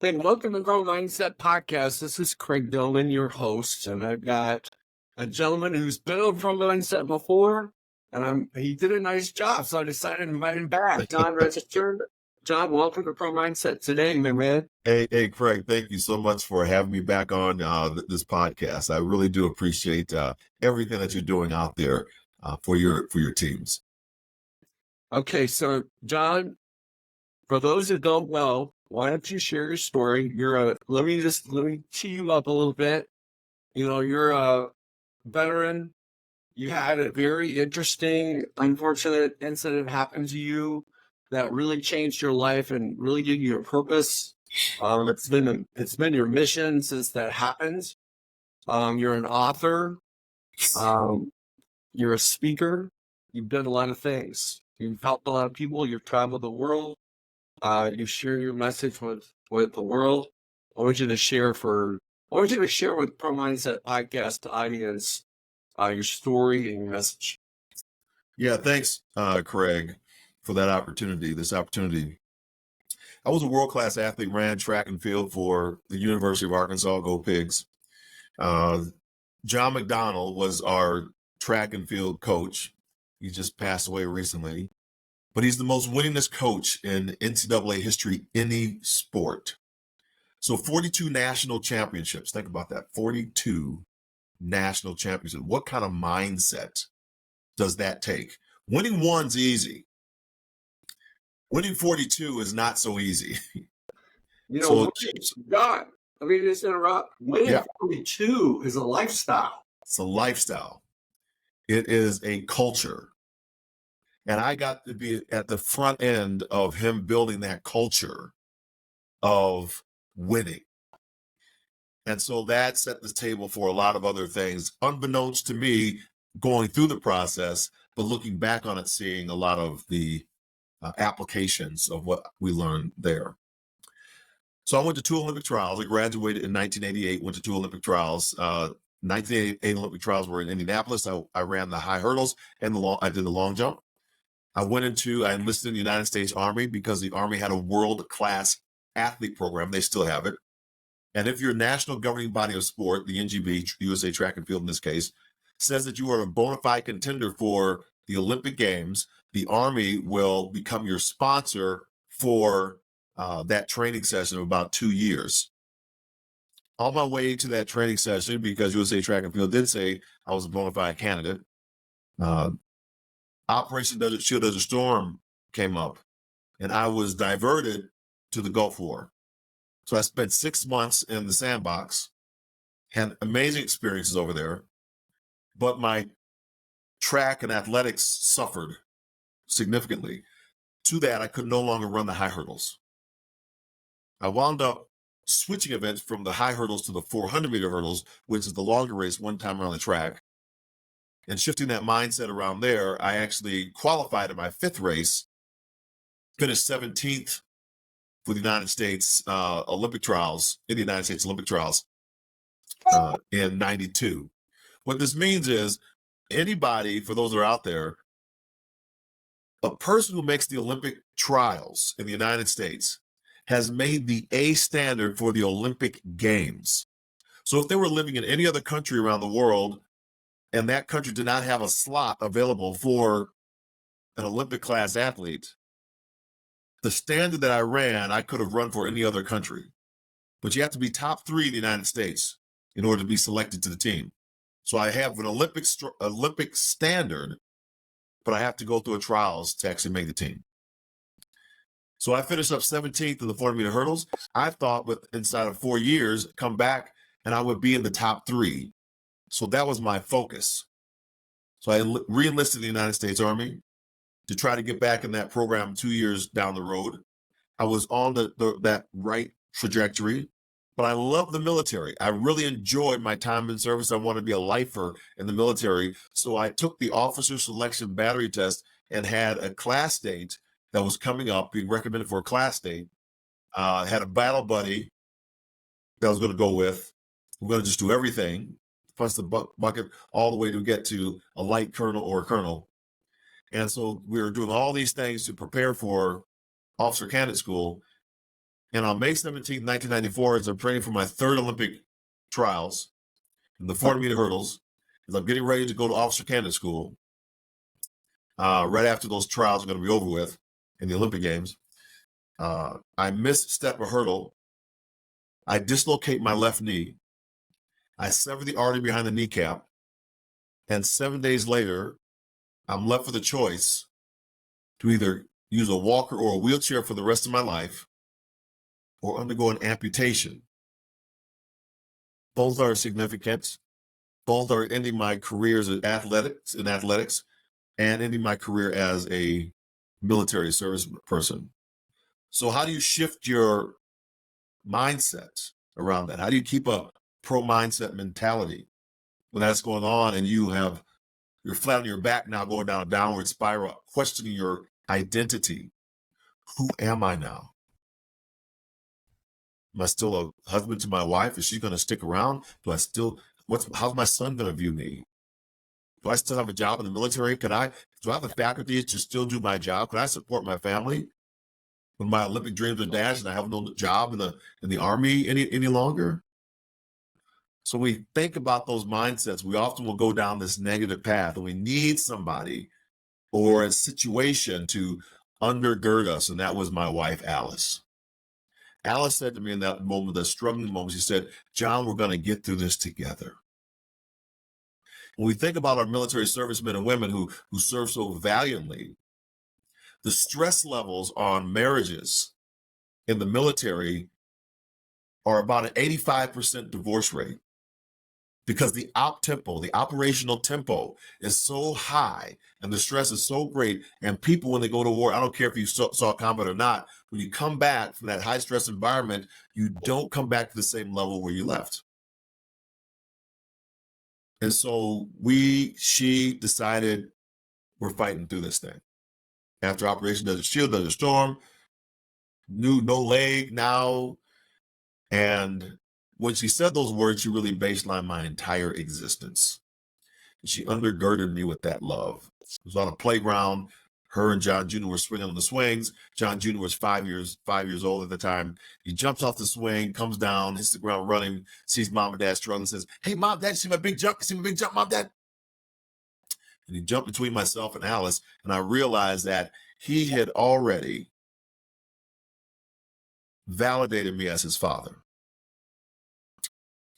Hey, welcome to Grow Mindset Podcast. This is Craig Domann, your host, and I've got a gentleman who's been on Grow Mindset before, and he did a nice job, so I decided to invite him back. John registered. John, welcome to Grow Mindset today, my man. Hey, Craig, thank you so much for having me back on this podcast. I really do appreciate everything that you're doing out there for your teams. Okay, so John, for those that don't know, why don't you share your story? Let me tee you up a little bit. You're a veteran. You had a very interesting, unfortunate incident happen to you that really changed your life and really gave you a purpose. It's been your mission since that happened. You're an author. Um, you're a speaker. You've done a lot of things. You've helped a lot of people. You've traveled the world. You share your message with the world. I want you to share with Pro Mindset Podcast audience your story and your message. Yeah, thanks, Craig, for that opportunity. I was a world-class athlete, ran track and field for the University of Arkansas, Go Pigs. John McDonald was our track and field coach. He just passed away recently. But he's the most winningest coach in NCAA history, any sport. So 42 national championships. Think about that. 42 national championships. What kind of mindset does that take? Winning one's easy. Winning 42 is not so easy. God, I mean, just interrupt. Winning 42 is a lifestyle. It's a lifestyle. It is a culture. And I got to be at the front end of him building that culture of winning. And so that set the table for a lot of other things, unbeknownst to me going through the process, but looking back on it, seeing a lot of the applications of what we learned there. So I went to 2 Olympic trials. I graduated in 1988, went to 2 Olympic trials. 1988 Olympic trials were in Indianapolis. I ran the high hurdles and I did the long jump. I enlisted in the United States Army because the Army had a world-class athlete program. They still have it. And if your national governing body of sport, the NGB, USA Track and Field in this case, says that you are a bona fide contender for the Olympic Games, the Army will become your sponsor for that training session of about 2 years. On my way to that training session, because USA Track and Field did say I was a bona fide candidate, Operation Shield Desert Storm came up, and I was diverted to the Gulf War. So I spent 6 months in the sandbox, had amazing experiences over there, but my track and athletics suffered significantly. To that, I could no longer run the high hurdles. I wound up switching events from the high hurdles to the 400-meter hurdles, which is the longer race one time around the track. And shifting that mindset around there, I actually qualified in my 5th race, finished 17th for the United States Olympic trials, in the United States Olympic trials in 92. What this means is anybody, for those that are out there, a person who makes the Olympic trials in the United States has made the A standard for the Olympic Games. So if they were living in any other country around the world, and that country did not have a slot available for an Olympic class athlete, the standard that I ran, I could have run for any other country. But you have to be top 3 in the United States in order to be selected to the team. So I have an Olympic standard, but I have to go through a trials to actually make the team. So I finished up 17th in the 400-meter hurdles. I thought inside of 4 years, come back and I would be in the top 3. So that was my focus. So I re-enlisted in the United States Army to try to get back in that program 2 years down the road. I was on that right trajectory, but I love the military. I really enjoyed my time in service. I wanted to be a lifer in the military. So I took the officer selection battery test and had a class date that was coming up, being recommended for a class date. Had a battle buddy that I was going to go with. We're going to just do everything, plus the bucket, all the way to get to a light colonel or a colonel. And so we were doing all these things to prepare for officer candidate school. And on May 17th, 1994, as I'm training for my third Olympic trials in the 400-meter hurdles, as I'm getting ready to go to officer candidate school, right after those trials are going to be over with in the Olympic Games, I misstep a hurdle. I dislocate my left knee. I sever the artery behind the kneecap. And 7 days later, I'm left with a choice to either use a walker or a wheelchair for the rest of my life or undergo an amputation. Both are significant. Both are ending my careers in athletics and ending my career as a military service person. So how do you shift your mindset around that? How do you keep a pro mindset mentality when that's going on and you're flat on your back now going down a downward spiral, questioning your identity? Who am I now? Am I still a husband to my wife? Is she going to stick around? How's my son going to view me? Do I still have a job in the military? Do I have the faculty to still do my job? Can I support my family when my Olympic dreams are dashed and I have no job in the Army any longer? So we think about those mindsets. We often will go down this negative path, and we need somebody or a situation to undergird us. And that was my wife, Alice. Alice said to me in that moment, the struggling moment, she said, "John, we're going to get through this together." When we think about our military servicemen and women who serve so valiantly, the stress levels on marriages in the military are about an 85% divorce rate, because the operational tempo is so high and the stress is so great. And people, when they go to war, I don't care if you saw combat or not, when you come back from that high stress environment, you don't come back to the same level where you left. And so she decided we're fighting through this thing. After Operation Desert Shield, Desert Storm, no leg now. And when she said those words, she really baselined my entire existence. She undergirded me with that love. It was on a playground. Her and John Jr. were swinging on the swings. John Jr. was 5 years old at the time. He jumps off the swing, comes down, hits the ground running, sees mom and dad struggling, says, "Hey, mom, dad, see my big jump? See my big jump, mom, dad?" And he jumped between myself and Alice, and I realized that he had already validated me as his father,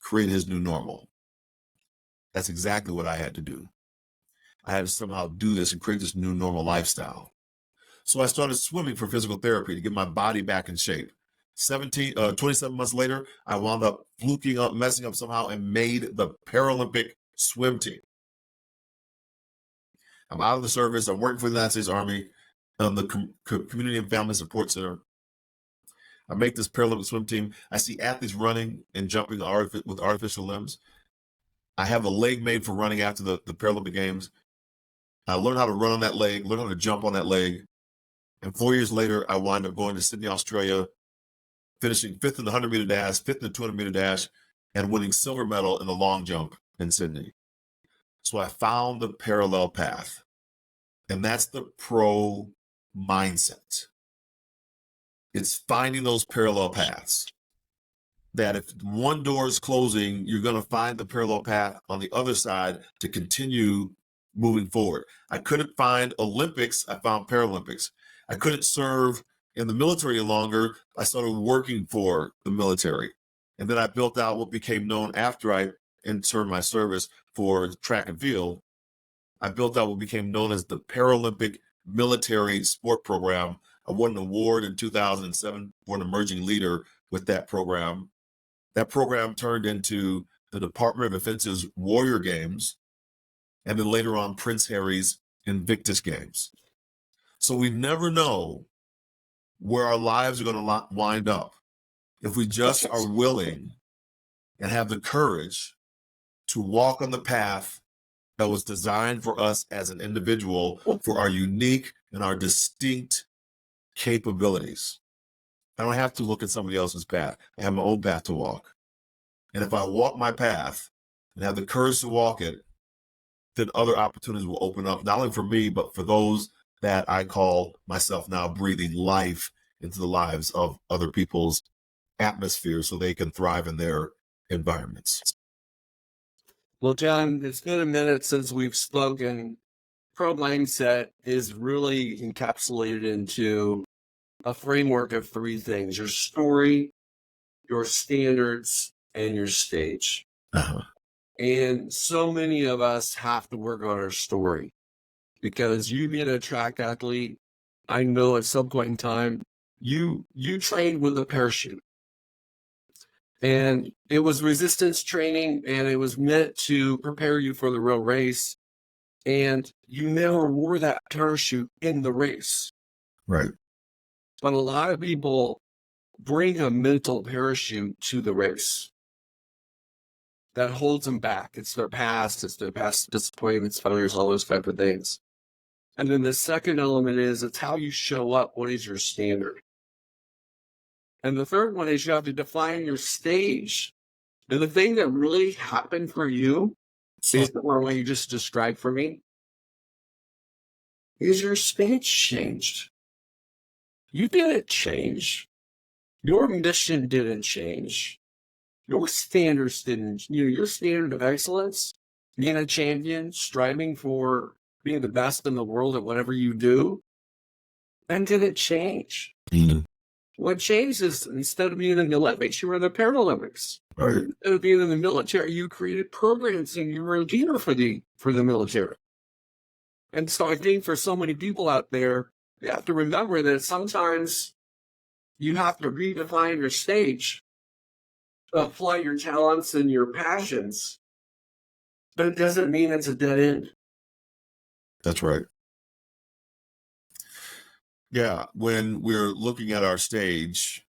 create his new normal. That's exactly what I had to do. I had to somehow do this and create this new normal lifestyle. So I started swimming for physical therapy to get my body back in shape. 27 months later, I wound up fluking up, messing up somehow, and made the Paralympic swim team. I'm out of the service. I'm working for the United States Army, the Community and Family Support Center. I make this Paralympic swim team. I see athletes running and jumping with artificial limbs. I have a leg made for running after the Paralympic Games. I learned how to run on that leg, learned how to jump on that leg. And 4 years later, I wound up going to Sydney, Australia, finishing fifth in the 100-meter dash, fifth in the 200-meter dash, and winning silver medal in the long jump in Sydney. So I found the parallel path. And that's the pro mindset. It's finding those parallel paths. That if one door is closing, you're going to find the parallel path on the other side to continue moving forward. I couldn't find Olympics. I found Paralympics. I couldn't serve in the military longer. I started working for the military. And then I built out what became known after I entered my service for track and field. I built out what became known as the Paralympic Military Sport Program. I won an award in 2007 for an emerging leader with that program. That program turned into the Department of Defense's Warrior Games, and then later on Prince Harry's Invictus Games. So we never know where our lives are going to wind up if we just are willing and have the courage to walk on the path that was designed for us as an individual, for our unique and our distinct capabilities. I don't have to look at somebody else's path. I have my own path to walk. And if I walk my path and have the courage to walk it, then other opportunities will open up, not only for me, but for those that I call myself now breathing life into the lives of other people's atmosphere so they can thrive in their environments. Well, John, it's been a minute since we've spoken. Pro mindset is really encapsulated into a framework of three things: your story, your standards, and your stage. Uh-huh. And so many of us have to work on our story, because you being a track athlete, I know at some point in time, you trained with a parachute. And it was resistance training, and it was meant to prepare you for the real race. And you never wore that parachute in the race. Right. But a lot of people bring a mental parachute to the race that holds them back. It's their past disappointments, failures, all those type of things. And then the second element is it's how you show up. What is your standard? And the third one is you have to define your stage. And the thing that really happened for you is the one you just described for me, is your stage changed. You didn't change. Your mission didn't change. Your standards didn't. Your standard of excellence, being a champion, striving for being the best in the world at whatever you do, that didn't change. Mm-hmm. What changed is, instead of being in the Olympics, you were in the Paralympics. Right. Instead of being in the military, you created programs and you were a leader for the military. And so I think for so many people out there, you have to remember that sometimes you have to redefine your stage, apply your talents and your passions, but it doesn't mean it's a dead end. That's right. Yeah, when we're looking at our stage,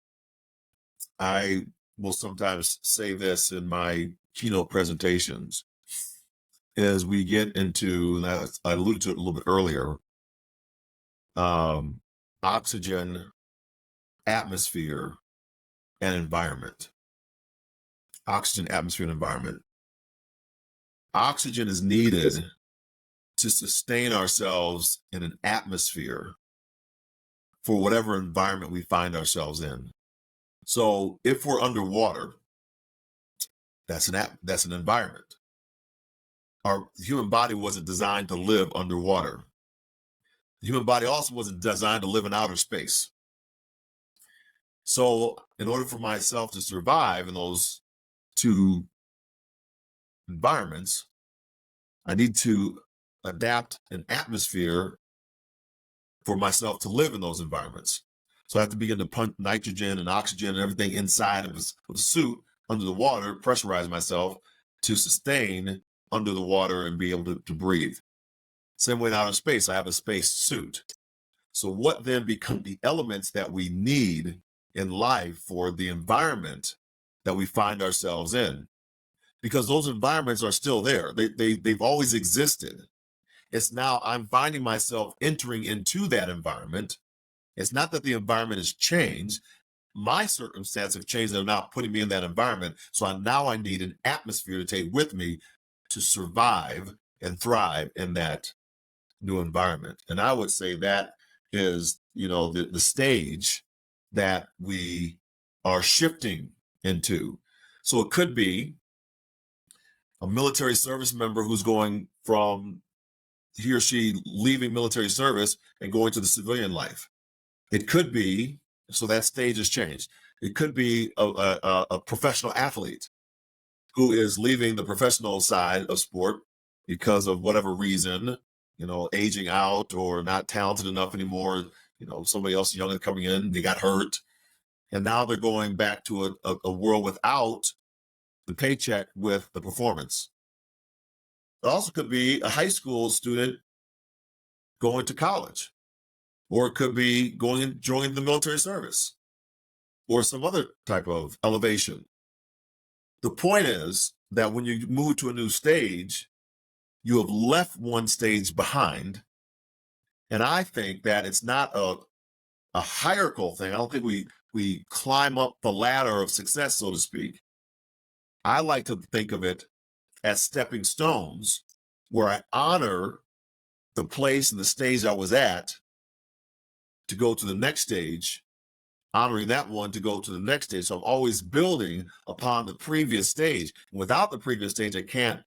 I will sometimes say this in my keynote presentations, as we get into, and I alluded to it a little bit earlier, oxygen, atmosphere, and environment. Oxygen, atmosphere, and environment. Oxygen is needed to sustain ourselves in an atmosphere for whatever environment we find ourselves in. So if we're underwater, that's an environment. Our human body wasn't designed to live underwater. The human body also wasn't designed to live in outer space. So in order for myself to survive in those two environments, I need to adapt an atmosphere for myself to live in those environments. So I have to begin to pump nitrogen and oxygen and everything inside of the suit under the water, pressurize myself to sustain under the water and be able to breathe. Same way in outer space, I have a space suit. So what then become the elements that we need in life for the environment that we find ourselves in? Because those environments are still there. They've always existed. It's now I'm finding myself entering into that environment. It's not that the environment has changed. My circumstances have changed. They're now putting me in that environment. So I need an atmosphere to take with me to survive and thrive in that new environment. And I would say that is, the stage that we are shifting into. So it could be a military service member who's going from he or she leaving military service and going to the civilian life. It could be, so that stage has changed. It could be a professional athlete who is leaving the professional side of sport because of whatever reason, aging out or not talented enough anymore. Somebody else younger coming in, they got hurt. And now they're going back to a world without the paycheck with the performance. It also could be a high school student going to college, or it could be going and joining the military service or some other type of elevation. The point is that when you move to a new stage, you have left one stage behind. And I think that it's not a hierarchical thing. I don't think we climb up the ladder of success, so to speak. I like to think of it as stepping stones where I honor the place and the stage I was at to go to the next stage honoring that one to go to the next stage. So I'm always building upon the previous stage. Without the previous stage, I can't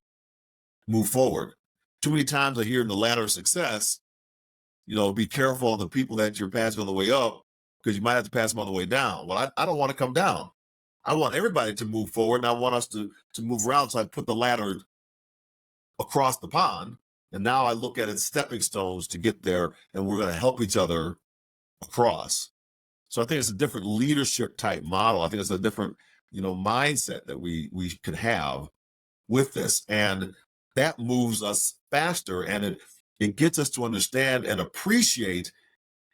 move forward. Too many times I hear in the ladder of success, be careful of the people that you're passing on the way up, because you might have to pass them on the way down. Well, I don't want to come down. I want everybody to move forward, and I want us to move around. So I put the ladder across the pond, and now I look at it stepping stones to get there, and we're going to help each other across. So I think it's a different leadership type model. I think it's a different, mindset that we could have with this, and that moves us faster, and it gets us to understand and appreciate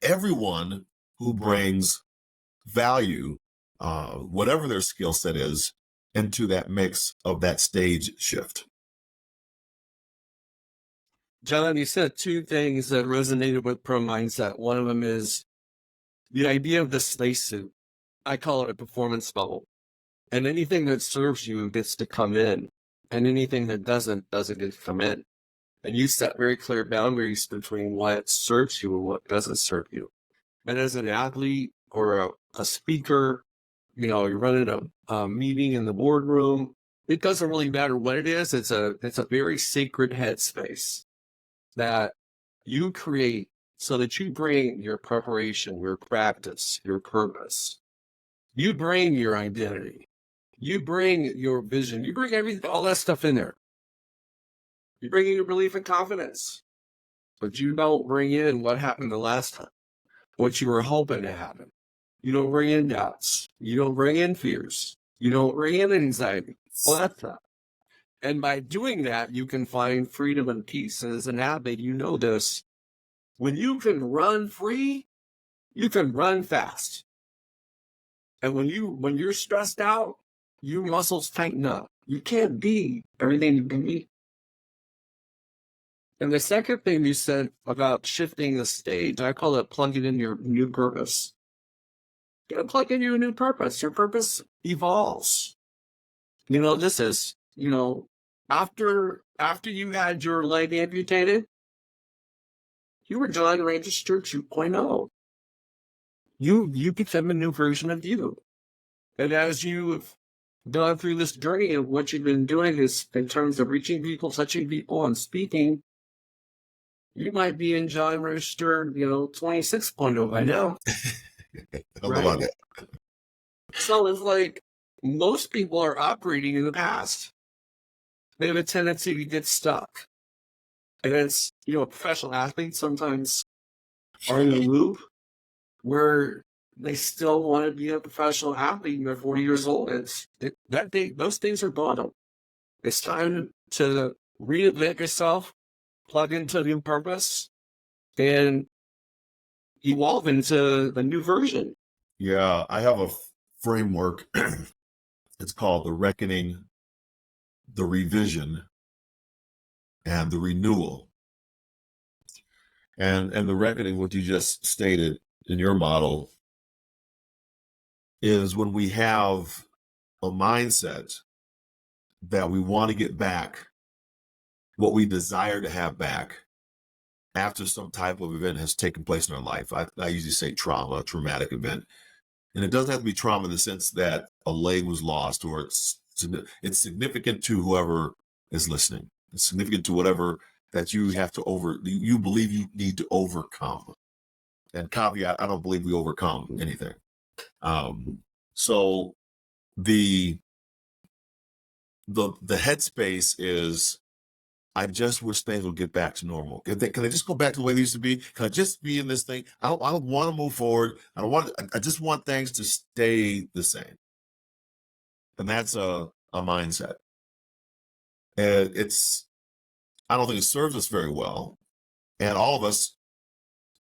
everyone who brings value, whatever their skill set is, into that mix of that stage shift. John, you said two things that resonated with pro mindset. One of them is the idea of the spacesuit. I call it a performance bubble. And anything that serves you gets to come in, and anything that doesn't get to come in. And you set very clear boundaries between what serves you and what doesn't serve you. And as an athlete or a speaker, you're running a meeting in the boardroom, it doesn't really matter what it is. It's a very sacred headspace that you create so that you bring your preparation, your practice, your purpose. You bring your identity. You bring your vision. You bring everything, all that stuff in there. You bring in your belief and confidence. But you don't bring in what happened the last time, what you were hoping to happen. You don't bring in doubts. You don't bring in fears. You don't bring in anxiety. All that stuff. And by doing that, you can find freedom and peace. And as an athlete, you know this. When you can run free, you can run fast. And when you're stressed out, your muscles tighten up. You can't be everything you can be. And the second thing you said about shifting the stage, I call it plugging in your new purpose. You gotta plug in your new purpose. Your purpose evolves. This is, after you had your leg amputated, you were John Register 2.0. You became a new version of you. And as you've gone through this journey of what you've been doing is in terms of reaching people, touching people, and speaking, you might be in John Register, 26.0 by now. Right? So it's like most people are operating in the past. They have a tendency to get stuck. And it's, professional athletes sometimes are in a loop where they still want to be a professional athlete and they're 40 years old. Those things are gone. It's time to reinvent yourself, plug into a new purpose, and evolve into the new version. Yeah, I have a framework. It's called the reckoning, the revision, and the renewal. And the reckoning, what you just stated in your model, is when we have a mindset that we want to get back what we desire to have back after some type of event has taken place in our life. I usually say trauma, a traumatic event. And it doesn't have to be trauma in the sense that a leg was lost, or it's significant to whoever is listening. It's significant to whatever that you have to you believe you need to overcome. And caveat, I don't believe we overcome anything. So the headspace is, I just wish things will get back to normal. Can they just go back to the way they used to be? Can I just be in this thing? I don't want to move forward. I just want things to stay the same. And that's a mindset. And I don't think it serves us very well. And all of us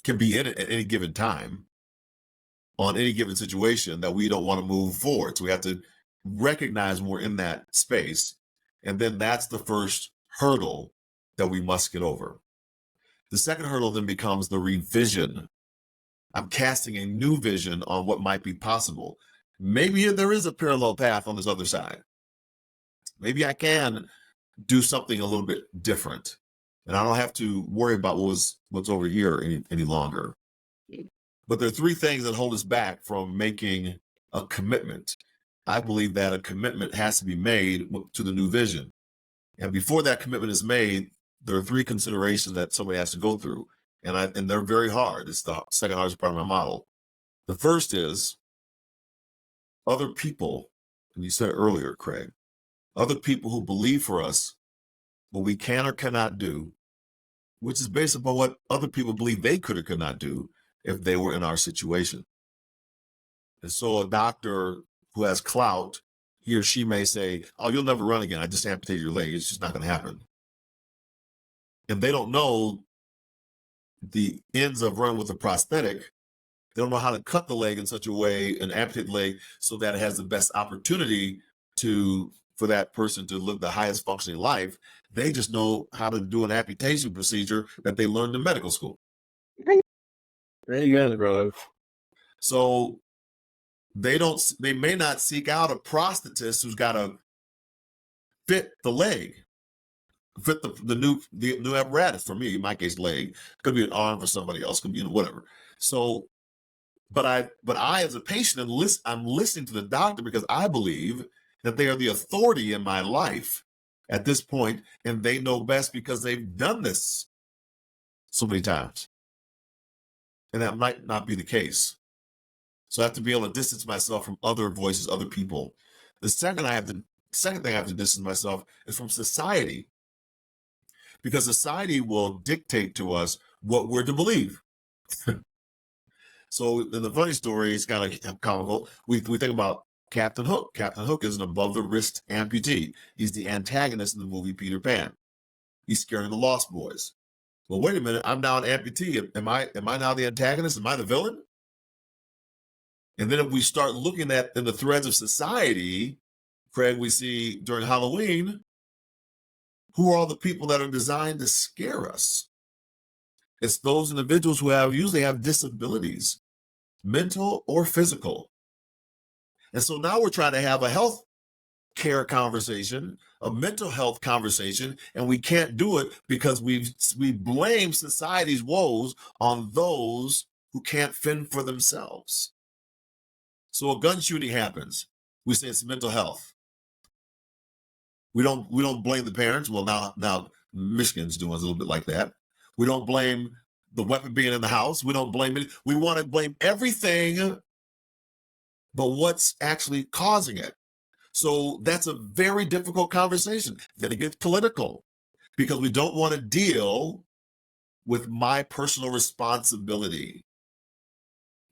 can be in it at any given time on any given situation that we don't want to move forward. So we have to recognize when we're in that space. And then that's the first hurdle that we must get over. The second hurdle then becomes the revision. I'm casting a new vision on what might be possible. Maybe there is a parallel path on this other side. Maybe I can do something a little bit different, and I don't have to worry about what's over here any longer. But there are three things that hold us back from making a commitment. I believe that a commitment has to be made to the new vision. And before that commitment is made, there are three considerations that somebody has to go through. And they're very hard. It's the second hardest part of my model. The first is other people, and you said it earlier, Craig, other people who believe for us what we can or cannot do, which is based upon what other people believe they could or could not do if they were in our situation. And so a doctor who has clout, he or she may say, oh, you'll never run again. I just amputated your leg. It's just not going to happen. And they don't know the ins of running with a prosthetic. They don't know how to cut the leg in such a way, an amputated leg, so that it has the best opportunity for that person to live the highest functioning life. They just know how to do an amputation procedure that they learned in medical school. There you go, bro. So they may not seek out a prosthetist who's got to fit the leg, fit the new apparatus. For me, in my case, leg. Could be an arm for somebody else, could be whatever. So but I as a patient, I'm listening to the doctor because I believe that they are the authority in my life at this point, and they know best because they've done this so many times. And that might not be the case. So I have to be able to distance myself from other voices, other people. The second thing I have to distance myself is from society, because society will dictate to us what we're to believe. So in the funny story, it's kind of comical. We think about Captain Hook. Captain Hook is an above the wrist amputee. He's the antagonist in the movie Peter Pan. He's scaring the Lost Boys. Well, wait a minute. I'm now an amputee. Am I now the antagonist? Am I the villain? And then if we start looking at in the threads of society, Craig, we see during Halloween, who are all the people that are designed to scare us? It's those individuals who usually have disabilities, mental or physical. And so now we're trying to have a health care conversation, a mental health conversation, and we can't do it because we blame society's woes on those who can't fend for themselves. So a gun shooting happens. We say it's mental health. We don't blame the parents. Well, now Michigan's doing a little bit like that. We don't blame the weapon being in the house. We don't blame it. We want to blame everything but what's actually causing it. So that's a very difficult conversation. Then it gets political because we don't want to deal with my personal responsibility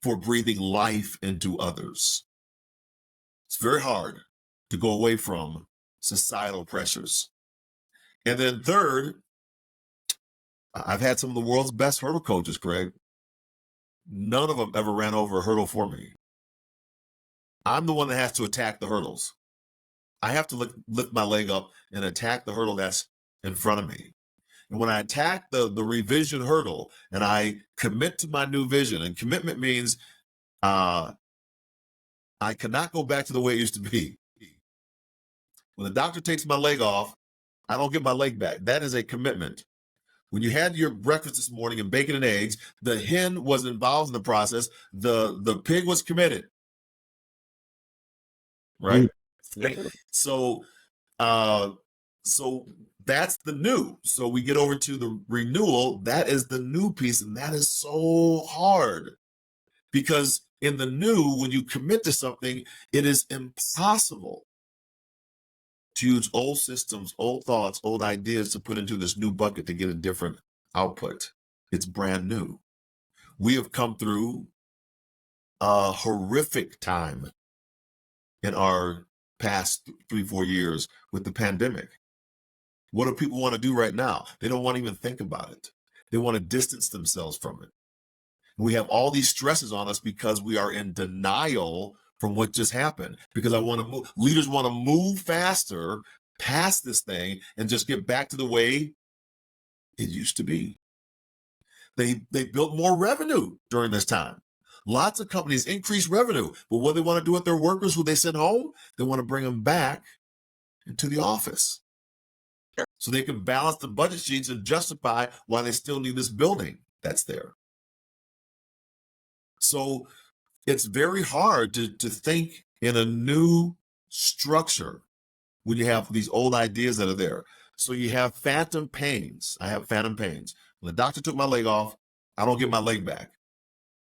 for breathing life into others. It's very hard to go away from societal pressures. And then third, I've had some of the world's best hurdle coaches, Craig. None of them ever ran over a hurdle for me. I'm the one that has to attack the hurdles. I have to lift my leg up and attack the hurdle that's in front of me. And when I attack the revision hurdle and I commit to my new vision, and commitment means I cannot go back to the way it used to be. When the doctor takes my leg off, I don't get my leg back. That is a commitment. When you had your breakfast this morning and bacon and eggs, the hen was involved in the process. The pig was committed. Right? So that's the new. So we get over to the renewal. That is the new piece. And that is so hard because in the new, when you commit to something, it is impossible to use old systems, old thoughts, old ideas to put into this new bucket to get a different output. It's brand new. We have come through a horrific time in our past 3-4 years with the pandemic. What do people want to do right now? They don't want to even think about it. They want to distance themselves from it. We have all these stresses on us because we are in denial from what just happened. Because leaders want to move faster past this thing and just get back to the way it used to be. They built more revenue during this time. Lots of companies increase revenue, but what they want to do with their workers who they send home, they want to bring them back into the office so they can balance the budget sheets and justify why they still need this building that's there. So it's very hard to think in a new structure when you have these old ideas that are there. So you have phantom pains. I have phantom pains. When the doctor took my leg off, I don't get my leg back.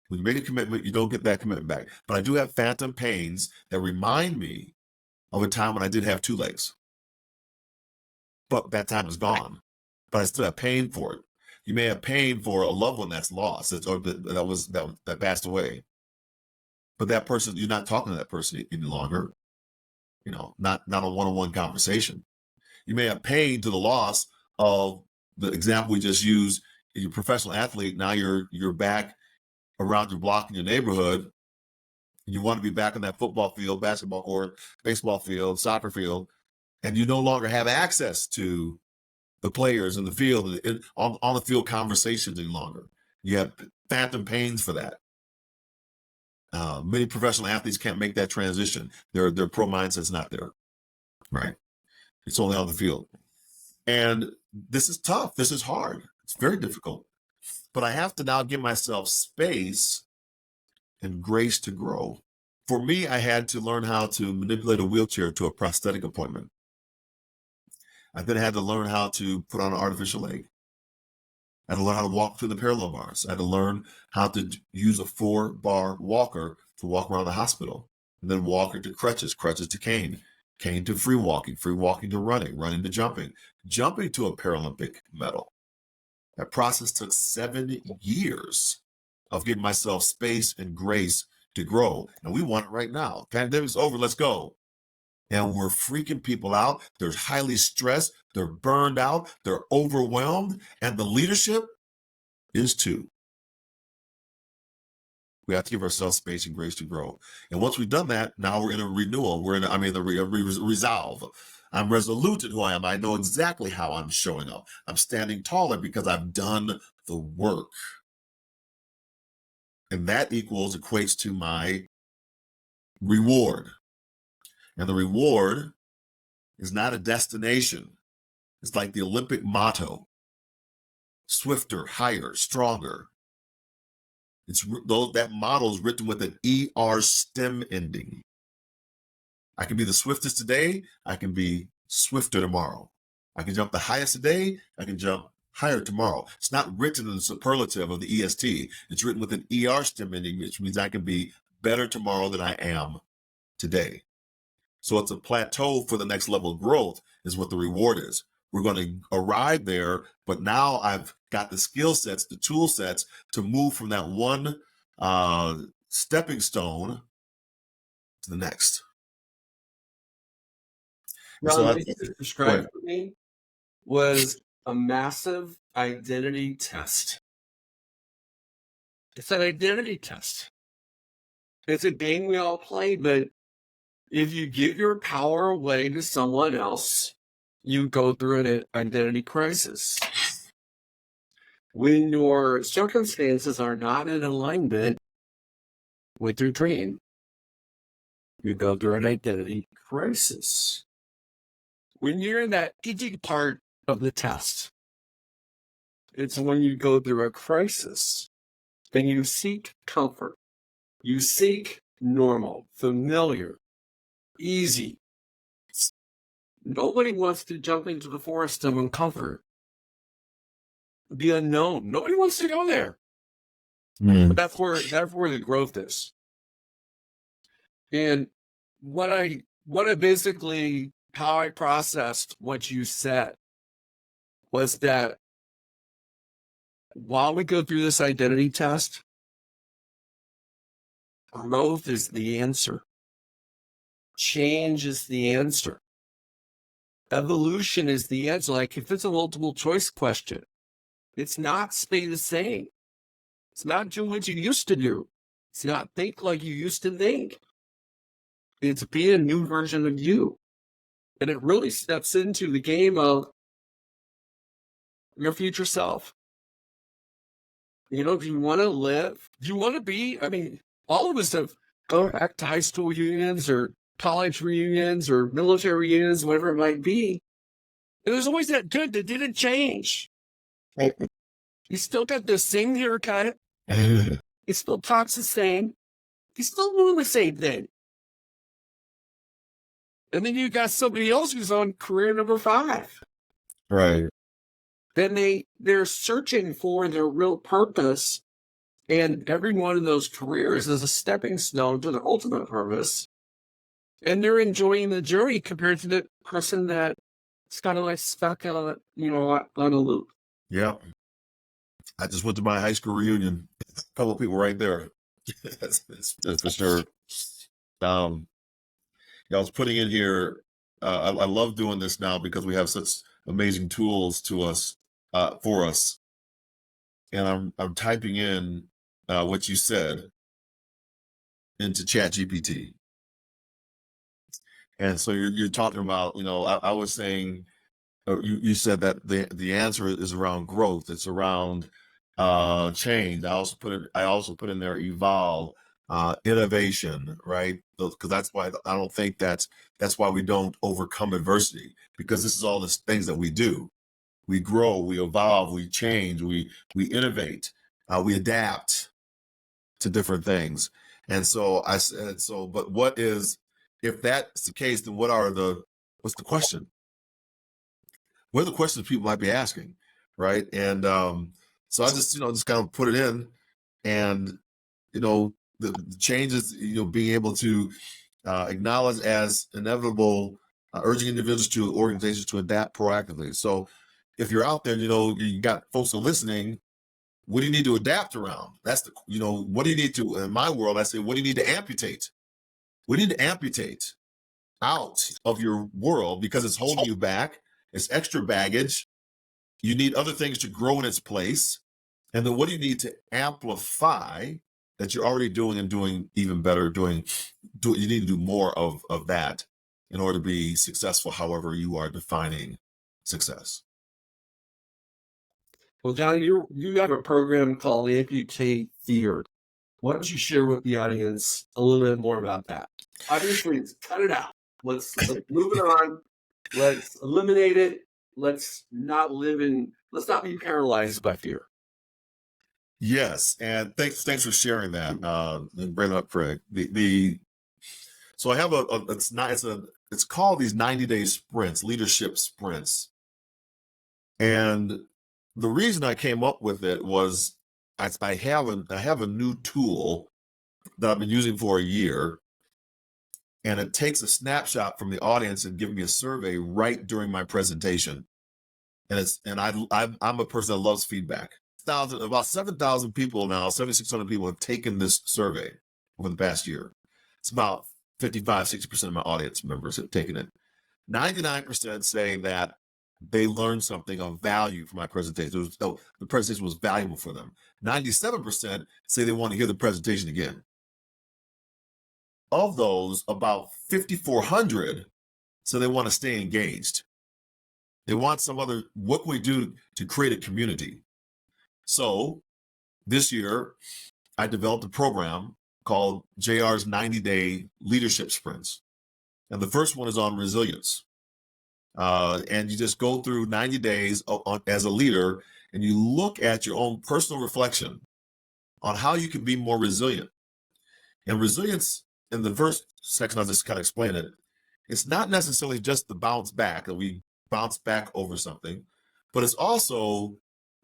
When you make a commitment, you don't get that commitment back. But I do have phantom pains that remind me of a time when I did have two legs. But that time is gone. But I still have pain for it. You may have pain for a loved one that's lost or that passed away. But that person, you're not talking to that person any longer. You know, not a one-on-one conversation. You may have pain to the loss of the example we just used. You're a professional athlete. Now you're back around your block in your neighborhood. You want to be back in that football field, basketball court, baseball field, soccer field, and you no longer have access to the players in the field, on the field conversations any longer. You have phantom pains for that. Many professional athletes can't make that transition. Their pro mindset's not there, right? It's only on the field. And this is tough. This is hard. It's very difficult. But I have to now give myself space and grace to grow. For me, I had to learn how to manipulate a wheelchair to a prosthetic appointment. I then had to learn how to put on an artificial leg. I had to learn how to walk through the parallel bars. I had to learn how to use a 4-bar walker to walk around the hospital, and then walker to crutches, crutches to cane, cane to free walking to running, running to jumping, jumping to a Paralympic medal. That process took 7 years of giving myself space and grace to grow. And we want it right now. Pandemic's over, let's go. And we're freaking people out. They're highly stressed. They're burned out. They're overwhelmed. And the leadership is too. We have to give ourselves space and grace to grow. And once we've done that, now we're in a renewal. We're in the resolve. I'm resolute in who I am. I know exactly how I'm showing up. I'm standing taller because I've done the work. And that equates to my reward. And the reward is not a destination. It's like the Olympic motto: swifter, higher, stronger. That motto is written with an ER stem ending. I can be the swiftest today. I can be swifter tomorrow. I can jump the highest today. I can jump higher tomorrow. It's not written in the superlative of the EST. It's written with an ER stem ending, which means I can be better tomorrow than I am today. So it's a plateau for the next level of growth is what the reward is. We're going to arrive there, but now I've got the skill sets, the tool sets to move from that one stepping stone to the next. Ron, what you described for me was a massive identity test. It's an identity test. It's a game we all play, but if you give your power away to someone else, you go through an identity crisis. When your circumstances are not in alignment with your dream, you go through an identity crisis. When you're in that easy part of the test, it's when you go through a crisis, then you seek comfort. You seek normal, familiar, easy. Nobody wants to jump into the forest of uncomfort. The unknown. Nobody wants to go there. But that's where the growth is. And how I processed what you said was that while we go through this identity test, growth is the answer. Change is the answer. Evolution is the answer. Like if it's a multiple choice question, it's not stay the same. It's not do what you used to do. It's not think like you used to think. It's be a new version of you. And it really steps into the game of your future self. You know, if you want to live, if you want to be, I mean, all of us have gone back to high school reunions or college reunions or military reunions, whatever it might be. And there's always that dude that didn't change. You still got the same haircut. He still talks the same. He's still doing the same thing. And then you got somebody else who's on career number 5. Right. Then they're searching for their real purpose. And every one of those careers is a stepping stone to their ultimate purpose. And they're enjoying the journey compared to the person that's kind of like stuck on a loop. Yeah. I just went to my high school reunion. A couple of people right there. that's for sure. I was putting in here. I love doing this now because we have such amazing tools to us, for us. And I'm typing in what you said into ChatGPT. And so you're talking about, I was saying, you said that the answer is around growth. It's around change. I also put in there evolve, innovation, right? Because that's why I don't think that's why we don't overcome adversity, because this is all the things that we do. We grow, we evolve, we change, we innovate, we adapt to different things. And so I said, but if that's the case, then what's the question? What are the questions people might be asking, right? And so I just kind of put it in, and the changes, being able to acknowledge as inevitable, urging individuals to organizations to adapt proactively. So if you're out there, you got folks who are listening, what do you need to adapt around? That's what do you need to, in my world, I say, what do you need to amputate? We need to amputate out of your world because it's holding you back. It's extra baggage. You need other things to grow in its place. And then what do you need to amplify that you're already doing and doing even better? You need to do more of that in order to be successful, however you are defining success. Well, John, you have a program called Amputate Fear. Why don't you share with the audience a little bit more about that? Obviously, cut it out. Let's move it on. Let's eliminate it. Let's not be paralyzed by fear. Yes, and thanks for sharing that and bringing up, Craig. So I have it's called these 90-day sprints, leadership sprints, and the reason I came up with it was I have a new tool that I've been using for a year, and it takes a snapshot from the audience and gives me a survey right during my presentation. And I'm a person that loves feedback. About 7,000 people now, 7,600 people have taken this survey over the past year. It's about 55-60% of my audience members have taken it. 99% say that they learned something of value from my presentation. The presentation was valuable for them. 97% say they want to hear the presentation again. Of those, about 5,400 so they want to stay engaged. They want what can we do to create a community? So this year, I developed a program called JR's 90-day leadership sprints. And the first one is on resilience. And you just go through 90 days as a leader, and you look at your own personal reflection on how you can be more resilient. And resilience, in the first section, I'll just kind of explain it. It's not necessarily just the bounce back, that we bounce back over something, but it's also,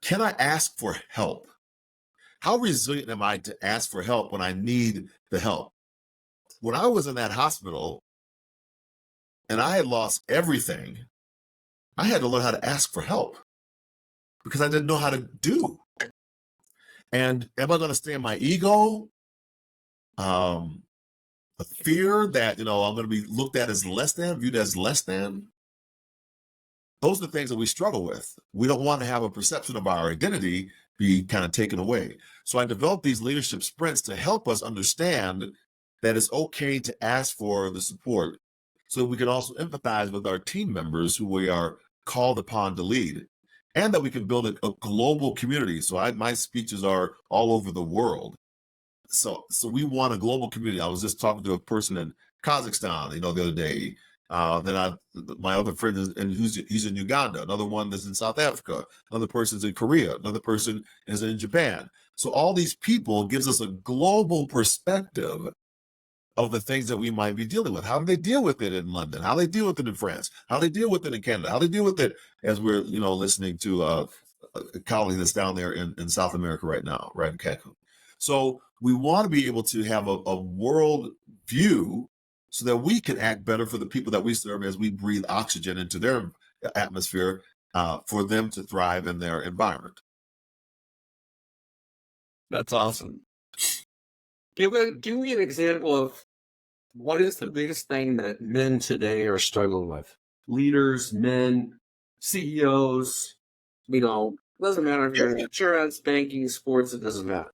can I ask for help? How resilient am I to ask for help when I need the help? When I was in that hospital and I had lost everything, I had to learn how to ask for help because I didn't know how to do. And am I going to stay in my ego? A fear that, I'm going to be looked at as less than, viewed as less than. Those are the things that we struggle with. We don't want to have a perception of our identity be kind of taken away. So I developed these leadership sprints to help us understand that it's okay to ask for the support, so we can also empathize with our team members who we are called upon to lead, and that we can build a global community. So my speeches are all over the world. So we want a global community. I was just talking to a person in Kazakhstan, the other day, My other friend he's in Uganda. Another one that's in South Africa. Another person's in Korea. Another person is in Japan. So all these people gives us a global perspective of the things that we might be dealing with. How do they deal with it in London? How do they deal with it in France? How do they deal with it in Canada? How do they deal with it as we're, listening to a colleague that's down there in South America right now, right in Cancun. So we want to be able to have a world view so that we can act better for the people that we serve as we breathe oxygen into their atmosphere for them to thrive in their environment. That's awesome. Give me an example of what is the biggest thing that men today are struggling with? Leaders, men, CEOs, doesn't matter if you're in insurance, banking, sports, it doesn't matter.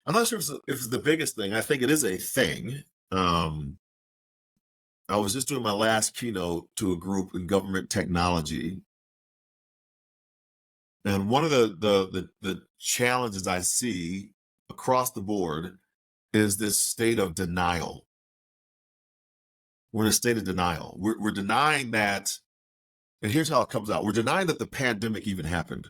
I'm not sure if it's the biggest thing. I think it is a thing. I was just doing my last keynote to a group in government technology. And one of the challenges I see across the board is this state of denial. We're in a state of denial. We're denying that, and here's how it comes out. We're denying that the pandemic even happened,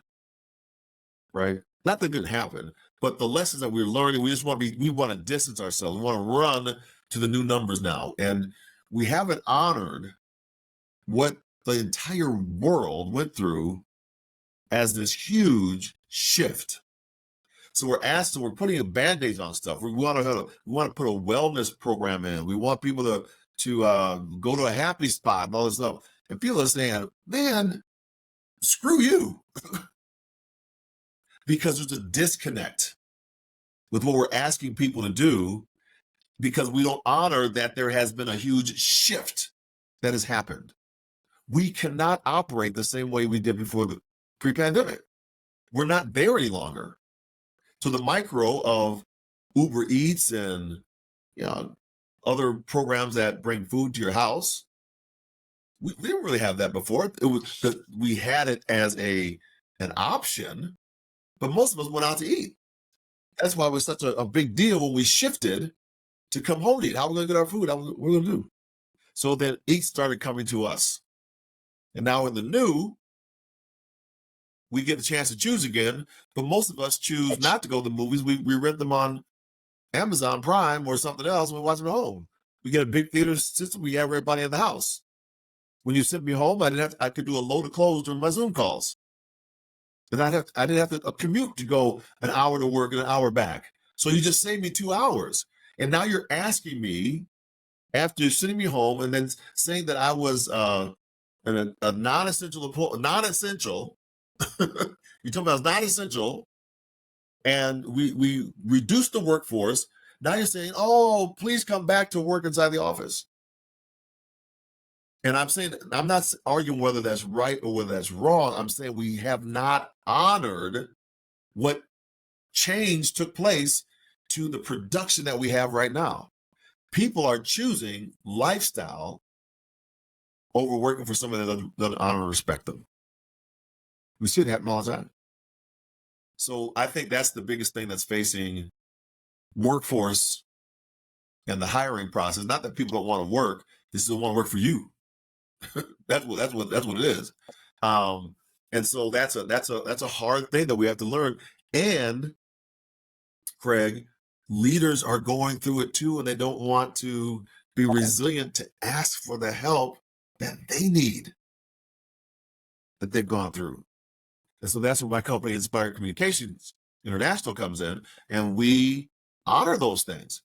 right? Not that it didn't happen, but the lessons that we're learning, we want to distance ourselves. We want to run to the new numbers now. And we haven't honored what the entire world went through as this huge shift. So we're putting a band-aids on stuff. We want to put a wellness program in. We want people to go to a happy spot and all this stuff. And people are saying, man, screw you. Because there's a disconnect with what we're asking people to do because we don't honor that there has been a huge shift that has happened. We cannot operate the same way we did before the pre-pandemic. We're not there any longer. So the micro of Uber Eats and other programs that bring food to your house, we didn't really have that before. We had it as an option, but most of us went out to eat. That's why it was such a big deal when we shifted to come home to eat. How are we going to get our food? What are we going to do? So then Eat started coming to us. And now in the new, we get a chance to choose again, but most of us choose not to go to the movies. We rent them on Amazon Prime or something else, and we watch them at home. We get a big theater system. We have everybody in the house. When you sent me home, I could do a load of clothes during my Zoom calls. And I didn't have to commute to go an hour to work and an hour back. So you just saved me 2 hours. And now you're asking me, after sending me home and then saying that I was a non-essential, you told me I was not essential, and we reduced the workforce. Now you're saying, oh, please come back to work inside the office. And I'm saying, I'm not arguing whether that's right or whether that's wrong. I'm saying we have not honored what change took place to the production that we have right now. People are choosing lifestyle over working for somebody that doesn't honor and respect them. We see it happen all the time. So I think that's the biggest thing that's facing workforce and the hiring process. Not that people don't want to work; they still want to work for you. that's what it is. And so that's a hard thing that we have to learn. And Craig, leaders are going through it too, and they don't want to be resilient to ask for the help that they need, that they've gone through. And so that's where my company, Inspired Communications International, comes in, and we honor those things.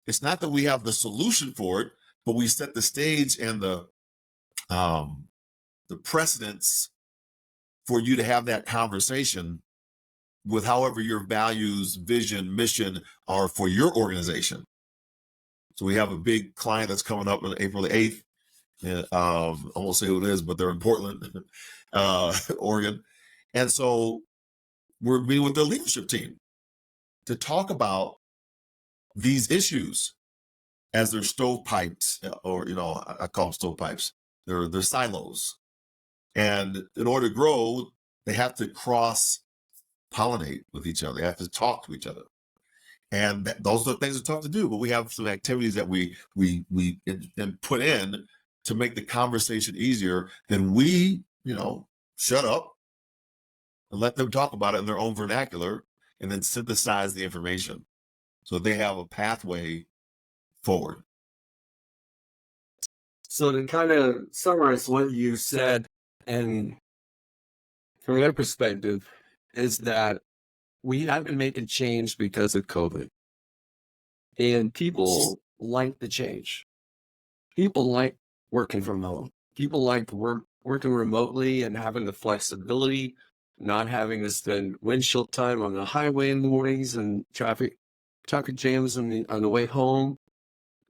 It's not that we have the solution for it, but we set the stage and the precedence for you to have that conversation with however your values, vision, mission are for your organization. So we have a big client that's coming up on April the 8th. I won't say who it is, but they're in Portland, Oregon. And so we're meeting with the leadership team to talk about these issues as they're stovepipes, or, I call them stovepipes. They're silos. And in order to grow, they have to cross-pollinate with each other. They have to talk to each other. And those are the things we're taught to do. But we have some activities that we put in to make the conversation easier, then we, shut up and let them talk about it in their own vernacular and then synthesize the information so they have a pathway forward. So to kind of summarize what you said, and from their perspective, is that we haven't made a change because of COVID. And people like the change. People like working from home. People like working remotely and having the flexibility, not having to spend windshield time on the highway in the mornings and traffic jams on the way home.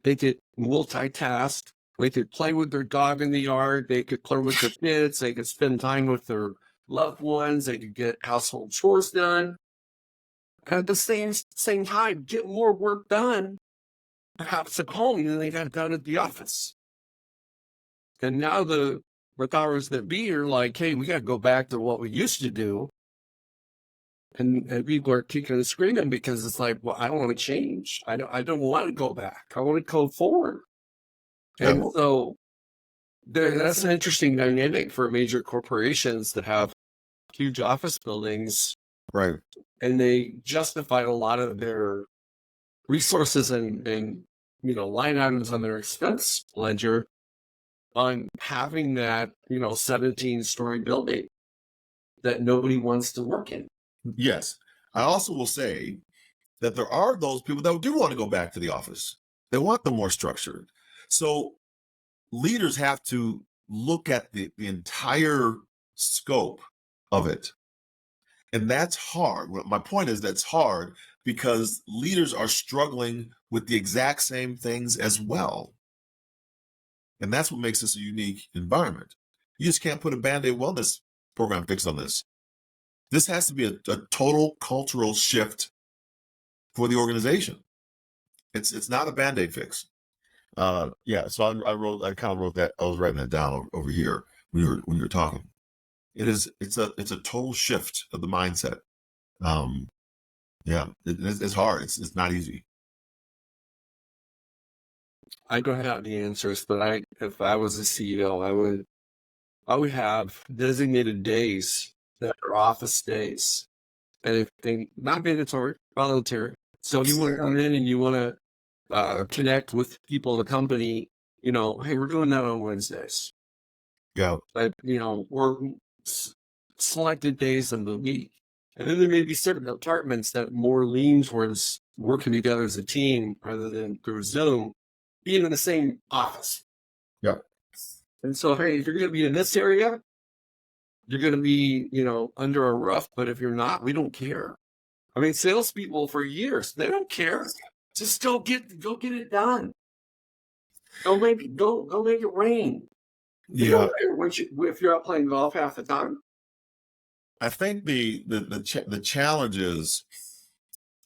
They could multitask. They could play with their dog in the yard. They could play with their kids. They could spend time with their loved ones. They could get household chores done. At the same time, get more work done, perhaps at home, than they got done at the office. And now the powers that be are like, hey, we got to go back to what we used to do. And people are kicking and screaming because it's like, well, I don't want to change. I don't want to go back. I want to go forward. And so that's an interesting dynamic for major corporations that have huge office buildings. Right. And they justified a lot of their resources and line items on their expense ledger on having that 17-story building that nobody wants to work in. Yes. I also will say that there are those people that do want to go back to the office. They want them more structured. So leaders have to look at the entire scope of it. And that's hard. My point is that's hard because leaders are struggling with the exact same things as well. And that's what makes this a unique environment. You just can't put a Band-Aid wellness program fix on this. This has to be a total cultural shift for the organization. It's not a Band-Aid fix. So I kind of wrote that. I was writing that down over here when you were talking. It's a total shift of the mindset. It's hard. It's not easy. I don't have the answers, but if I was a CEO, I would have designated days that are office days, and if they not mandatory, voluntary. So you want to come in and you want to connect with people in the company. Hey, we're doing that on Wednesdays. Yeah. But we're selected days of the week. And then there may be certain departments that more lean towards working together as a team rather than through Zoom, being in the same office. Yeah. And so, hey, if you're going to be in this area, you're going to be, under a roof. But if you're not, we don't care. I mean, salespeople for years, they don't care. Just go get it done. Go make it rain. Yeah. If you're out playing golf half the time. I think the challenge is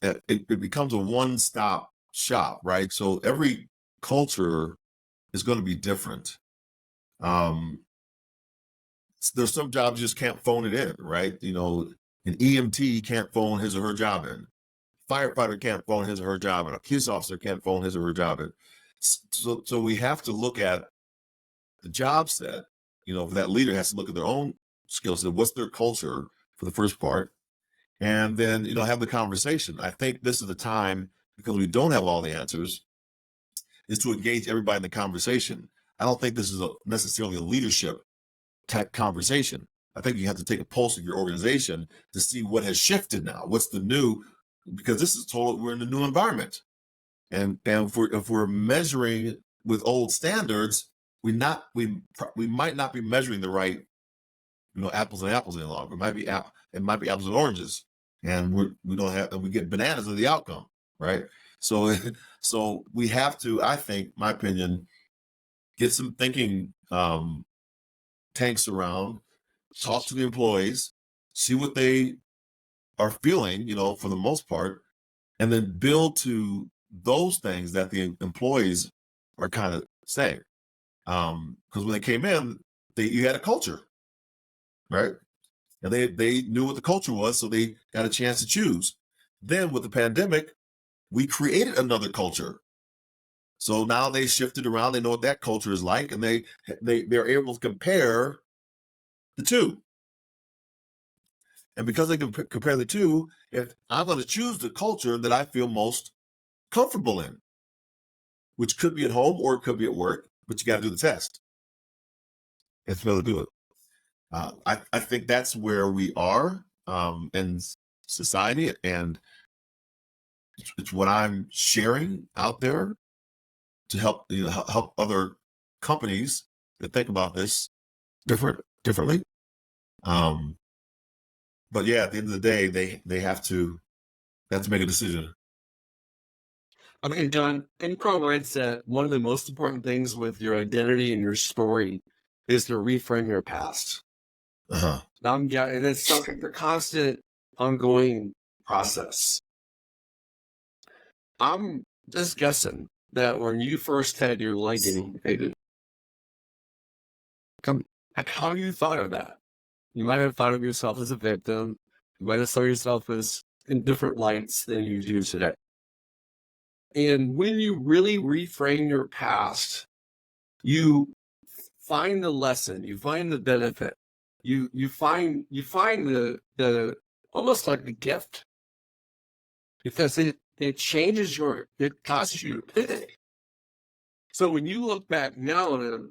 that it becomes a one-stop shop, right? So every culture is going to be different. There's some jobs you just can't phone it in, right? An EMT can't phone his or her job in. Firefighter can't phone his or her job in. A police officer can't phone his or her job in. So we have to look at the job set. That leader has to look at their own skill set. What's their culture for the first part? And then, have the conversation. I think this is the time, because we don't have all the answers, is to engage everybody in the conversation. I don't think this is necessarily a leadership type conversation. I think you have to take a pulse of your organization to see what has shifted now. What's the new? Because we're in a new environment. And if we're measuring with old standards, we might not be measuring the right, apples and apples any longer. It might be apples and oranges, and we get bananas as the outcome, right? So we have to, I think, my opinion, get some thinking tanks around, talk to the employees, see what they are feeling, for the most part, and then build to those things that the employees are kind of saying. Because when they came in, you had a culture, right? And they knew what the culture was, so they got a chance to choose. Then with the pandemic, we created another culture. So now they shifted around. They know what that culture is like, and they're able to compare the two. And because they can compare the two, if I'm going to choose the culture that I feel most comfortable in, which could be at home or it could be at work, but you got to do the test and to be able to do it. I think that's where we are in society, and it's what I'm sharing out there to help help other companies that think about this differently. But yeah, at the end of the day, they have to make a decision. I mean, John, in congruence that one of the most important things with your identity and your story is to reframe your past. Uh-huh. Yeah, and it's something the constant, ongoing process. I'm just guessing that when you first had your leg amputated, how you thought of that? You might have thought of yourself as a victim. You might have saw yourself as in different lights than you do today. And when you really reframe your past, you find the lesson, you find the benefit, you find the almost like a gift, because it changes it causes you to pivot. So when you look back now, and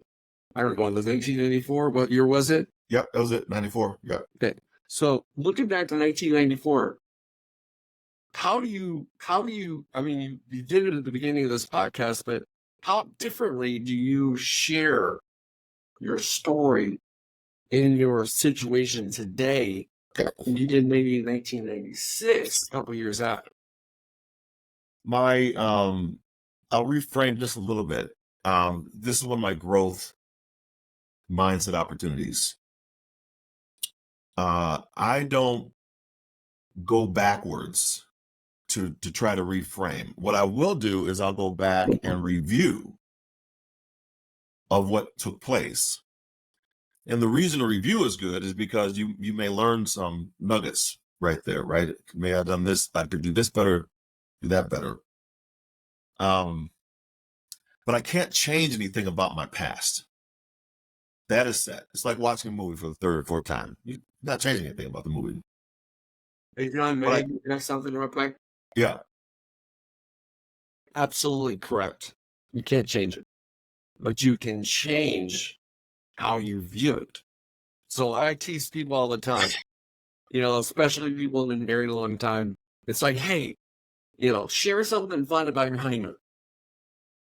I don't know, it was 1984. What year was it? Yep, that was it. 94. Yep. Okay. So looking back to 1994, how do you, I mean, you did it at the beginning of this podcast, but how differently do you share your story in your situation today than you did maybe in 1996, a couple years out? I'll reframe just a little bit. This is one of my growth mindset opportunities. I don't go backwards to try to reframe. What I will do is I'll go back and review of what took place. And the reason a review is good is because you may learn some nuggets right there, right? May I have done this, I could do this better, do that better. But I can't change anything about my past. That is set. It's like watching a movie for the third or fourth time. You're not changing anything about the movie. Hey, John, But can I something real quick? yeah. Absolutely correct. You can't change it, but you can change how you view it. So I tease people all the time, especially people in a very long time. It's like, hey, share something fun about your honeymoon.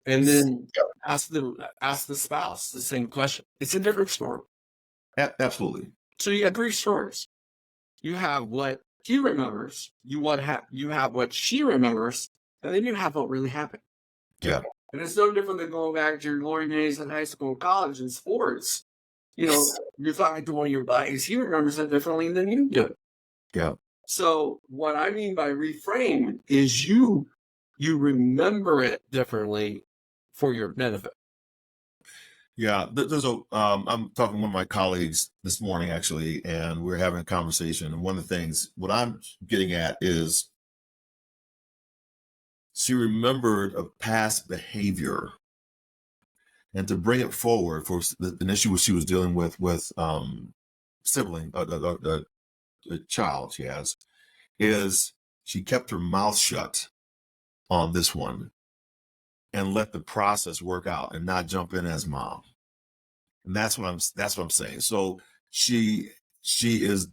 And then ask the spouse the same question. It's a different story. Absolutely. So you have three stories. You have what he remembers, you have what she remembers, and then you have what really happened. Yeah. And it's no different than going back to your glory days in high school, college, and sports. You're talking to one of your buddies, he remembers it differently than you do. Yeah. So what I mean by reframe is you remember it differently for your benefit. Yeah. There's I'm talking to one of my colleagues this morning, actually, and we're having a conversation. And one of the things, what I'm getting at is she remembered a past behavior, and to bring it forward for an issue she was dealing with sibling, a child she has, is she kept her mouth shut on this one and let the process work out and not jump in as mom. And that's what I'm saying. So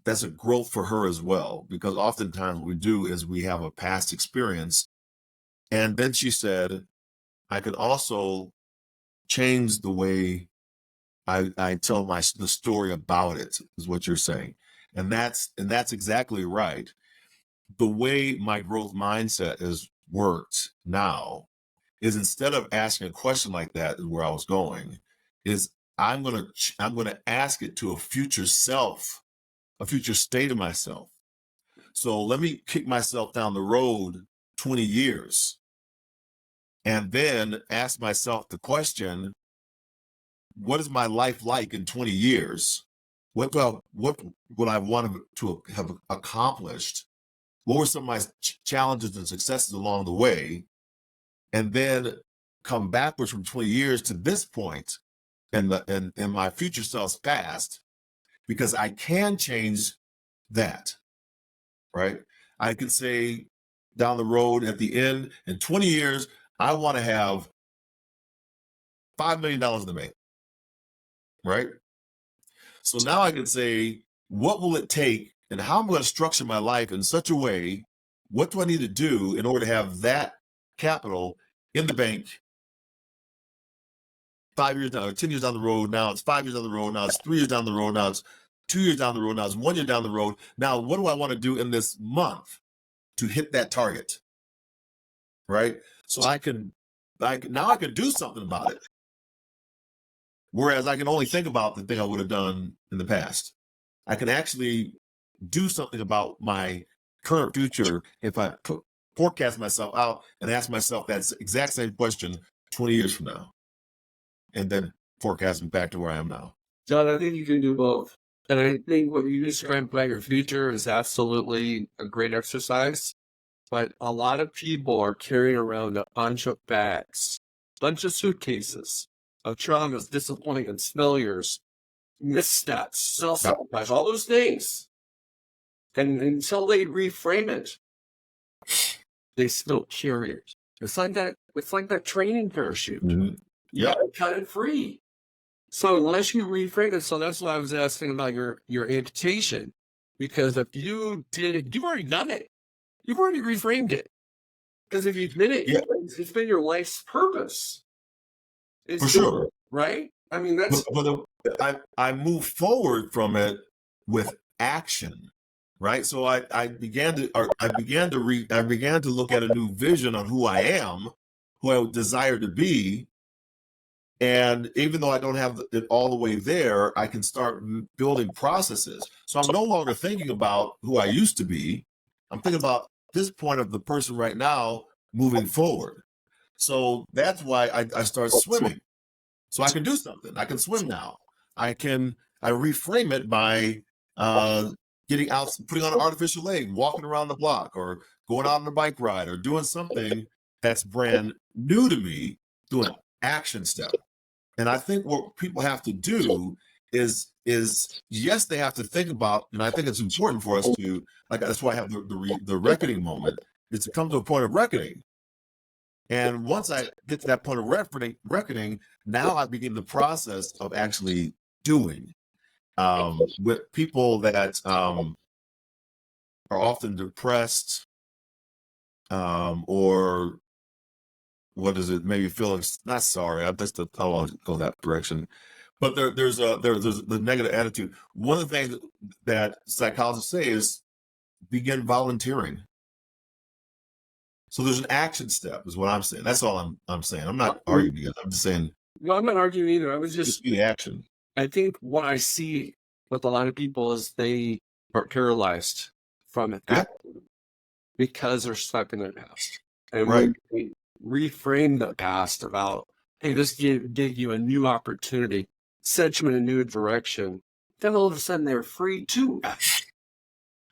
that's a growth for her as well, because oftentimes what we do is we have a past experience. And then she said, I could also change the way I tell the story about it, is what you're saying. And that's exactly right. The way my growth mindset has worked now is, instead of asking a question like that, is where I was going, is I'm going to ask it to a future self, a future state of myself. So let me kick myself down the road 20 years and then ask myself the question, what is my life like in 20 years? What would I want to have accomplished? What were some of my challenges and successes along the way? And then come backwards from 20 years to this point in my future self's past, because I can change that, right? I can say down the road at the end, in 20 years, I want to have $5 million in the bank, right? So now I can say, what will it take and how I'm going to structure my life in such a way? What do I need to do in order to have that capital in the bank 5 years down, or 10 years down the road? Now it's 5 years down the road. Now it's 3 years down the road. Now it's 2 years down the road. Now it's 1 year down the road. Now, what do I want to do in this month to hit that target? Right? So now I can do something about it. Whereas I can only think about the thing I would have done in the past. I can actually do something about my current future if I forecast myself out and ask myself that exact same question 20 years from now, and then forecasting back to where I am now. John, I think you can do both. And I think what you described about your future is absolutely a great exercise. But a lot of people are carrying around a bunch of bags, bunch of suitcases of traumas, disappointments, failures, missteps, self-sabotage, all those things. And until they reframe it, they still carry it. It's like that training parachute. Mm-hmm. You gotta cut it free. So unless you reframe it, so that's why I was asking about your amputation. Because if you did it, you've already done it. You've already reframed it. Because if you did it, it's been your life's purpose. For sure. Right? I mean, that's... But I move forward from it with action, right? So I began to look at a new vision on who I am, who I desire to be. And even though I don't have it all the way there, I can start building processes. So I'm no longer thinking about who I used to be. I'm thinking about this point of the person right now moving forward. So that's why I start swimming. So I can do something. I can swim now. I reframe it by getting out, putting on an artificial leg, walking around the block, or going out on a bike ride, or doing something that's brand new to me, doing an action step. And I think what people have to do is yes, they have to think about, and I think it's important for us to, like, that's why I have the reckoning moment, is to come to a point of reckoning. And once I get to that point of reckoning, now I begin the process of actually doing. With people that are often depressed, or what is it? Maybe feeling not sorry. I don't want to go that direction. But there's the negative attitude. One of the things that psychologists say is begin volunteering. So there's an action step, is what I'm saying. That's all I'm saying. I'm not arguing against. I'm just saying. No, I'm not arguing either. I was just the action. I think what I see with a lot of people is they are paralyzed from it because they're stuck in their past. And when we reframe the past about, hey, this gave you a new opportunity, set you in a new direction, then all of a sudden they're free to act.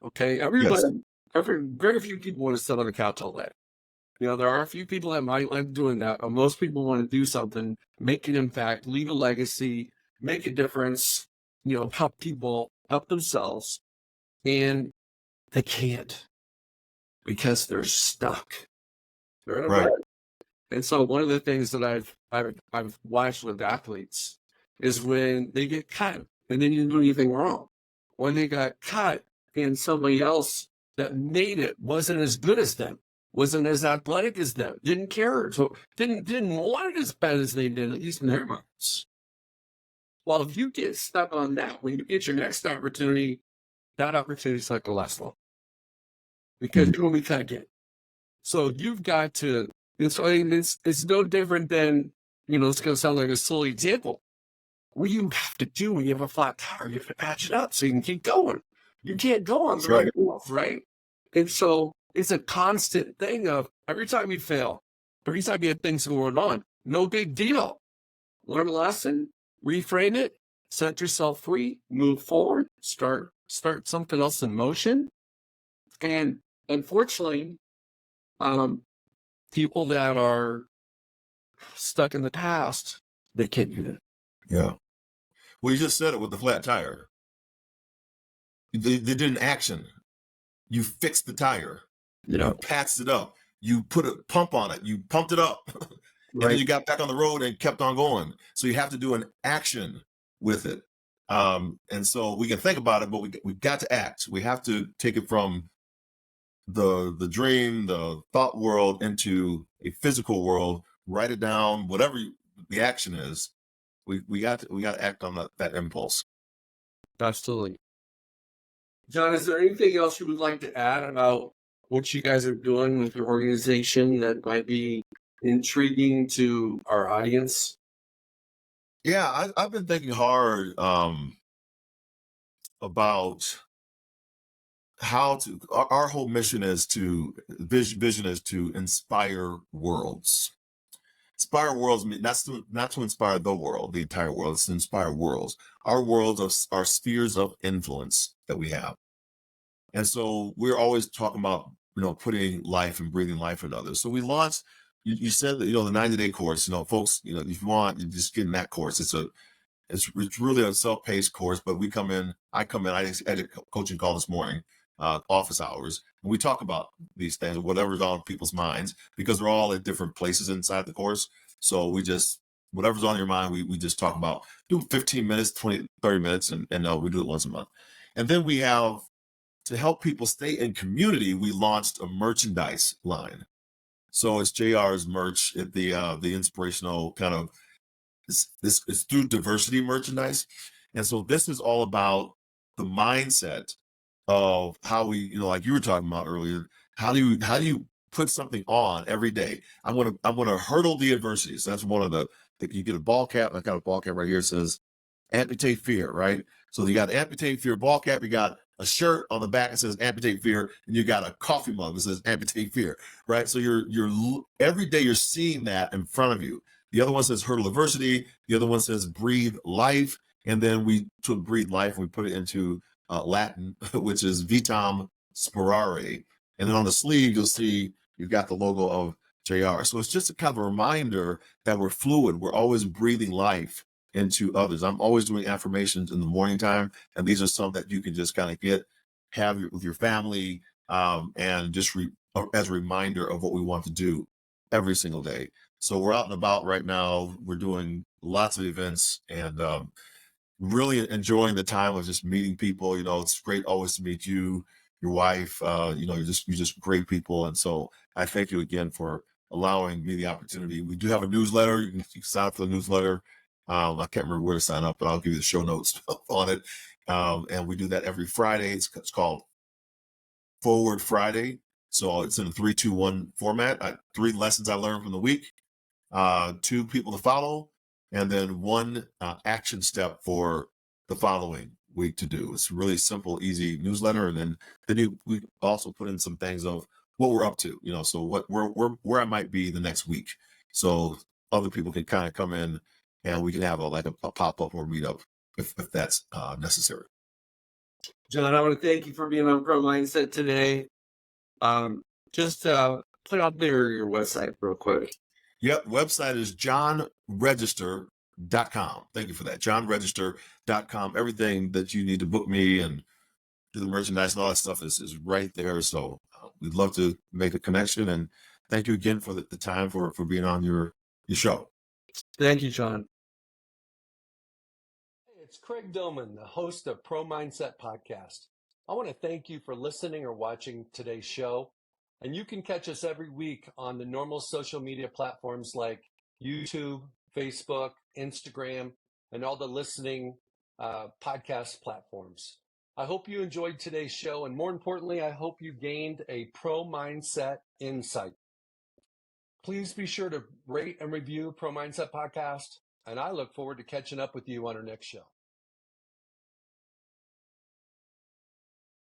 Okay? Very few people want to sit on the couch all day. You know, there are a few people that might like doing that, but most people want to do something, make an impact, leave a legacy, make a difference, you know, help people, help themselves, and they can't because they're stuck. They're in a rut. And so one of the things that I've watched with athletes is when they get cut and they didn't do anything wrong. When they got cut and somebody else that made it wasn't as good as them, wasn't as athletic as them, didn't care, so didn't want it as bad as they did, at least in their minds. Well, if you get stuck on that, when you get your next opportunity, that opportunity's not going to last long. Because you'll be cut again. So you've got to, it's no different than, you know, it's going to sound like a silly example. What you have to do when you have a flat tire, you have to patch it up so you can keep going. You can't go on the right wheels, right? And so it's a constant thing of every time you fail, every time you have things going on, no big deal. Learn a lesson, reframe it, set yourself free, move forward, start something else in motion. And unfortunately, people that are stuck in the past, they can't do that. Yeah. Well, you just said it with the flat tire. They did an action. You fixed the tire. Yeah. You patched it up. You put a pump on it. You pumped it up. And then you got back on the road and kept on going. So you have to do an action with it. And so we can think about it, but we've got to act. We have to take it from the dream, the thought world into a physical world, write it down, whatever the action is. We got to act on that impulse. Absolutely. John, is there anything else you would like to add about what you guys are doing with your organization that might be intriguing to our audience? Yeah, I've been thinking hard about how to. Our whole mission is vision is to inspire worlds. Inspire worlds, not to inspire the world, the entire world. It's to inspire worlds. Our worlds are spheres of influence that we have. And so we're always talking about, putting life and breathing life into others. So we launched, you said that, the 90-day course, folks, if you want, you just get in that course. It's really a self-paced course, but I just had a coaching call this morning, office hours, and we talk about these things, whatever's on people's minds, because they're all at different places inside the course. So whatever's on your mind, we just talk about, do 15 minutes, 20, 30 minutes, and we do it once a month. And then we have, to help people stay in community, we launched a merchandise line. So it's JR's merch, the inspirational kind of, it's through diversity merchandise. And so this is all about the mindset of how we, like you were talking about earlier, how do you put something on every day? I'm gonna hurdle the adversity. So that's one of you get a ball cap. I got a ball cap right here. It says amputate fear, right? So you got amputate fear ball cap, you got a shirt on the back that says amputate fear, and you got a coffee mug that says amputate fear, right? So you're every day you're seeing that in front of you. The other one says hurdle adversity. The other one says breathe life. And then we took breathe life and we put it into Latin, which is vitam sperare. And then on the sleeve, you'll see you've got the logo of JR. So it's just a kind of a reminder that we're fluid. We're always breathing life into others. I'm always doing affirmations in the morning time. And these are some that you can just kind of have with your family, and just as a reminder of what we want to do every single day. So we're out and about right now. We're doing lots of events and really enjoying the time of just meeting people. It's great always to meet you, your wife. You're just great people. And so I thank you again for allowing me the opportunity. We do have a newsletter. You can sign up for the newsletter. I can't remember where to sign up, but I'll give you the show notes on it. And we do that every Friday. It's called Forward Friday. So it's in a 3-2-1 format. 3 lessons I learned from the week, 2 people to follow, and then 1 action step for the following week to do. It's a really simple, easy newsletter. And then we also put in some things of what we're up to, so where I might be the next week. So other people can kind of come in and we can have a pop-up or meet-up if that's necessary. John, I want to thank you for being on Pro Mindset today. Just put out there your website real quick. Yep, website is johnregister.com. Thank you for that. johnregister.com. Everything that you need to book me and do the merchandise and all that stuff is right there. So we'd love to make a connection. And thank you again for the time for being on your show. Thank you, John. Hey, it's Craig Domann, the host of Pro Mindset Podcast. I want to thank you for listening or watching today's show. And you can catch us every week on the normal social media platforms like YouTube, Facebook, Instagram, and all the listening podcast platforms. I hope you enjoyed today's show. And more importantly, I hope you gained a pro mindset insight. Please be sure to rate and review Pro Mindset Podcast. And I look forward to catching up with you on our next show.